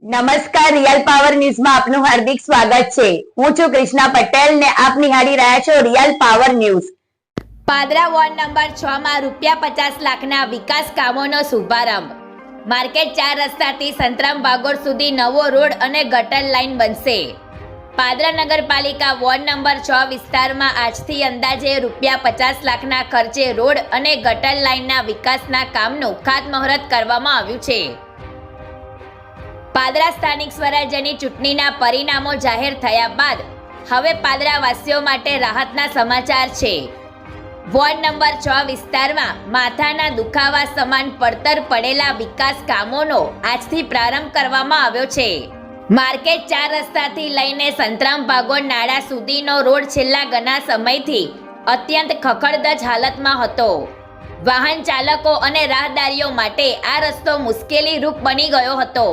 નમસ્કાર, real power ન્યૂઝમાં આપનું હાર્દિક સ્વાગત છે। હું છું કૃષ્ણા પટેલ ને આપ નિહાળી રહ્યા છો real power news. Padra ward number 6 માં ₹50 લાખના વિકાસ કામોનો શુભારંભ। માર્કેટ 4 રસ્તાથી સંતરામ ભાગોળ સુધી નવો રોડ અને ગટર લાઇન બનશે। પાદરા નગરપાલિકા વોર્ડ નંબર 6 વિસ્તારમાં આજથી અંદાજે ₹50 લાખના ખર્ચે રોડ અને ગટર લાઇનના વિકાસના કામનું ખાતમુહૂર્ત કરવામાં આવ્યું છે। પાદરા સ્થાનિક સ્વરાજ્યની ચૂંટણીના પરિણામો જાહેર થયા બાદ હવે પાદરાવાસીઓ માટે રાહતના સમાચાર છે। વોર્ડ નંબર 6 વિસ્તારમાં માથાના દુખાવા સમાન પડતર પડેલા વિકાસ કામોનો આજથી પ્રારંભ કરવામાં આવ્યો છે। માર્કેટ 4 રસ્તાથી લઈને સંતરામ ભાગોળ નાળા સુધીનો રોડ છેલ્લા ઘણા સમયથી અત્યંત ખખડધજ હાલતમાં હતો। વાહન ચાલકો અને રાહદારીઓ માટે આ રસ્તો મુશ્કેલી રૂપ બની ગયો હતો।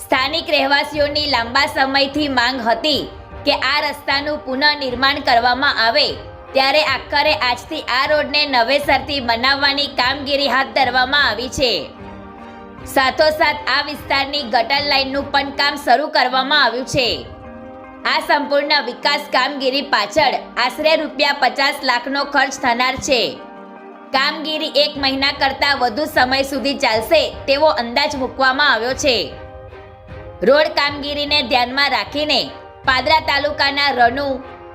સ્થાનિક રહેવાસીઓની લાંબા સમયથી માંગ હતી કે આ રસ્તાનું પુનઃનિર્માણ કરવામાં આવે, ત્યારે આખરે આજથી આ રોડને નવેસરથી બનાવવાની કામગીરી હાથ ધરવામાં આવી છે। સાથોસાથ આ વિસ્તારની ગટર લાઇનનું પણ કામ શરૂ કરવામાં આવ્યું છે। આ સંપૂર્ણ વિકાસ કામગીરી પાછળ આશરે ₹50 લાખનો ખર્ચ થનાર છે। કામગીરી 1 મહિના કરતાં વધુ સમય સુધી ચાલશે તેવો અંદાજ મૂકવામાં આવ્યો છે। રોડ કામગીરીને ધ્યાનમાં રાખીને પાદરા તાલુકાના રણુ,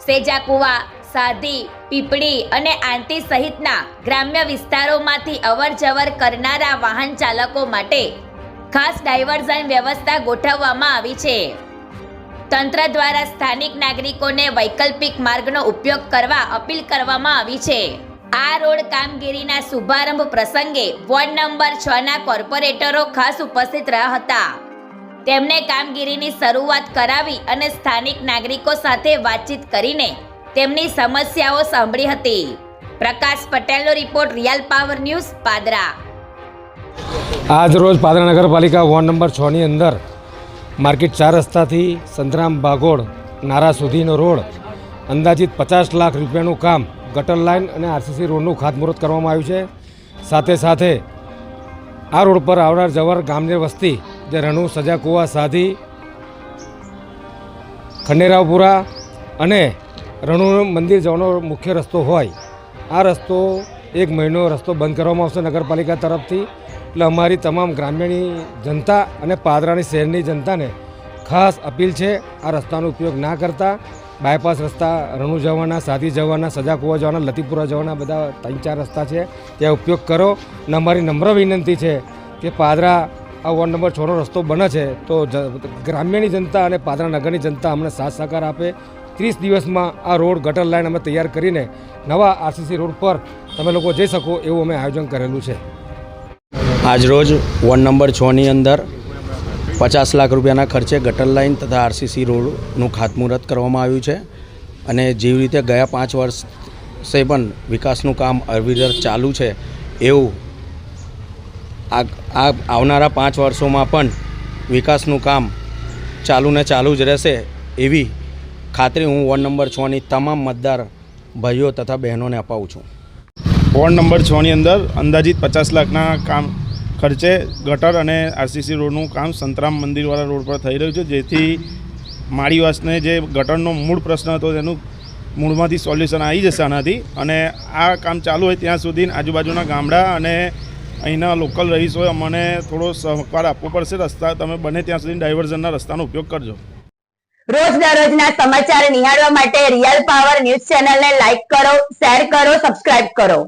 સેજાકુવા, સાધી, પીપળી અને આંટી સહિતના ગ્રામ્ય વિસ્તારોમાંથી અવરજવર કરનારા વાહન ચાલકો માટે ખાસ ડાયવર્ઝન વ્યવસ્થા ગોઠવવામાં આવી છે। તંત્ર દ્વારા સ્થાનિક નાગરિકોને વૈકલ્પિક માર્ગનો ઉપયોગ કરવા અપીલ કરવામાં આવી છે। આ રોડ કામગીરીના શુભારંભ પ્રસંગે વોર્ડ નંબર 6ના કોર્પોરેટરો ખાસ ઉપસ્થિત રહ્યા હતા। તેમણે કામગીરીની શરૂઆત કરાવી અને સ્થાનિક નાગરિકો સાથે વાતચીત કરીને તેમની સમસ્યાઓ સાંભળી હતી। પ્રકાશ પટેલનો report, real power news, Padra. આજ રોજ પાદરા નગરપાલિકા વોર્ડ નંબર 6ની અંદર માર્કેટ 4 રસ્તાથી સંતરામ ભાગોળ નારા સુધીનો રોડ અંદાજિત ₹50 લાખ રૂપિયાનું કામ ગટર લાઇન અને આરસીસી રોડનું ખાતમુહૂર્ત કરવામાં આવ્યું છે। સાથે સાથે આ રોડ પર આવનાર જવર ગામની વસ્તી જે રણુ, સજાકુવા, સાધી, ખંડેરાવપુરા અને રણુ મંદિર જવાનો મુખ્ય રસ્તો હોય, આ રસ્તો 1 મહિનો રસ્તો બંધ કરવામાં આવશે નગરપાલિકા તરફથી। એટલે અમારી તમામ ગ્રામ્યની જનતા અને પાદરાની શહેરની જનતાને ખાસ અપીલ છે, આ રસ્તાનો ઉપયોગ ના કરતા બાયપાસ રસ્તા રણુ જવાના, સાધી જવાના, સજાકુવા જવાના, લતીપુરા જવાના બધા 3-4 રસ્તા છે, ત્યાં ઉપયોગ કરો। અને અમારી નમ્ર વિનંતી છે કે પાદરા આ વોર્ડ નંબર 6નો રસ્તો બને છે તો ગ્રામ્યની જનતા અને પાદરા નગરની જનતા અમને સાથ સહકાર આપે। 30 દિવસમાં આ રોડ ગટર લાઇન અમે તૈયાર કરીને નવા આરસીસી રોડ પર તમે લોકો જઈ શકો એવું અમે આયોજન કરેલું છે। આજરોજ વોર્ડ નંબર 6ની અંદર ₹50 લાખ રૂપિયાના ખર્ચે ગટર લાઇન તથા આરસીસી રોડનું ખાતમુહૂર્ત કરવામાં આવ્યું છે। અને જેવી રીતે ગયા 5 વર્ષે પણ વિકાસનું કામ અવિરત ચાલુ છે, એવું આવનારા 5 વર્ષોમાં પણ વિકાસનું કામ ચાલુ જ રહેશે એવી ખાતરી હું વોર્ડ નંબર 6ની તમામ મતદાર ભાઈઓ તથા બહેનોને અપાવું છું। વોર્ડ નંબર 6ની અંદર અંદાજિત ₹50 લાખના કામ ખર્ચે ગટર અને આરસીસી રોડનું કામ સંતરામ મંદિરવાળા રોડ પર થઈ રહ્યું છે, જેથી માળીવાસને જે ગટરનો મૂળ પ્રશ્ન હતો તેનું મૂળમાંથી સોલ્યુશન આવી જશે આનાથી। અને આ કામ ચાલુ હોય ત્યાં સુધી આજુબાજુના ગામડા અને અહીંના લોકલ રહીશોએ અમને થોડો સહકાર આપવો પડશે। રસ્તા તમે બને ત્યાં સુધી ડાયવર્ઝનના રસ્તાનો ઉપયોગ કરજો। રોજ દરરોજના સમાચાર નિહાળવા માટે રિયલ પાવર ન્યૂઝ ચેનલને લાઈક કરો, શેર કરો, સબસ્ક્રાઇબ કરો।